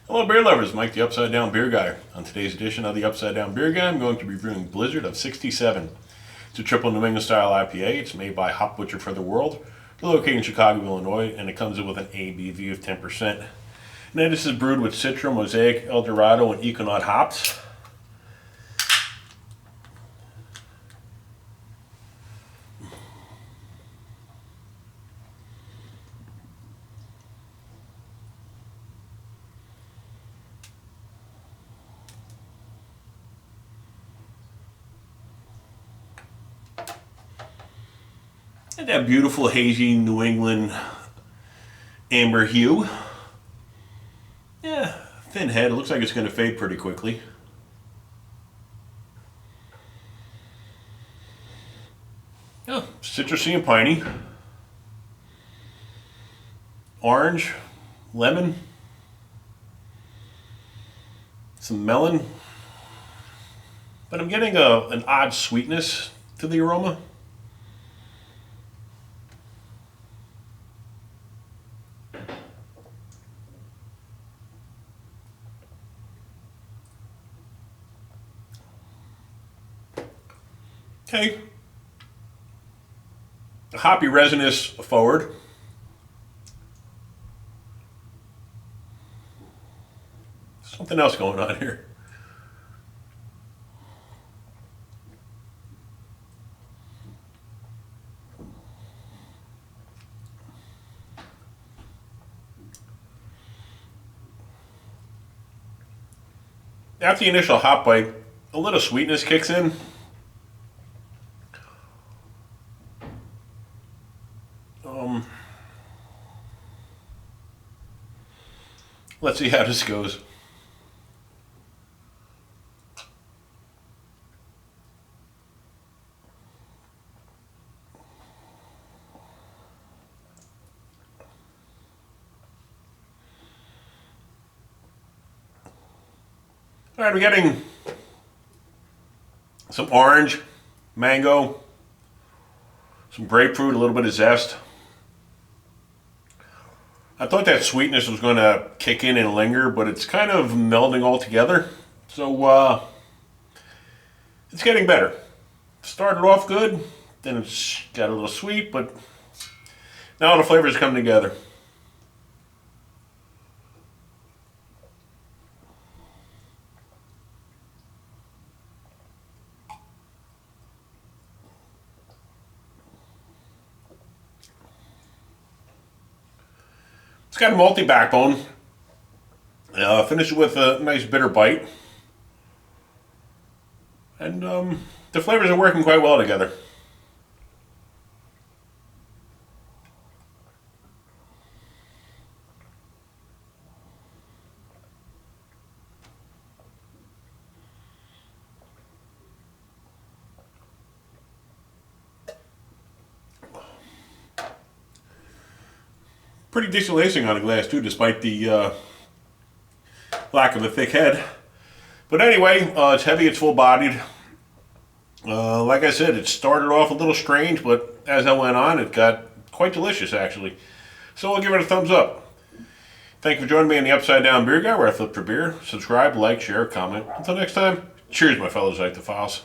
Hello beer lovers, Mike the Upside Down Beer Guy. On today's edition of the Upside Down Beer Guy, I'm going to be reviewing Blizzard of 67. It's a triple New England style IPA. It's made by Hop Butcher for the World. They're located in Chicago, Illinois, and it comes in with an ABV of 10%. And then this is brewed with Citra, Mosaic, Dorado and Ekuanot hops. And that beautiful hazy New England amber hue. Yeah, thin head. It looks like it's going to fade pretty quickly. Oh, citrusy and piney. Orange, lemon, some melon. But I'm getting an odd sweetness to the aroma. Okay. A hoppy resinous forward. Something else going on here. After the initial hop bite, a little sweetness kicks in. Let's see how this goes. All right, we're getting some orange, mango, some grapefruit, a little bit of zest. I thought that sweetness was going to kick in and linger, but it's kind of melding all together. So it's getting better. Started off good, then it's got a little sweet, but now the flavors come together. It's got a malty backbone. Finish it with a nice bitter bite. And the flavors are working quite well together. Pretty decent lacing on the glass too, despite the lack of a thick head. But anyway, it's heavy, it's full-bodied. Like I said, it started off a little strange, but as I went on, it got quite delicious actually. So I'll give it a thumbs up. Thank you for joining me in the Upside Down Beer Guy, where I flip for beer. Subscribe, like, share, comment. Until next time, cheers, my fellow Xythophiles.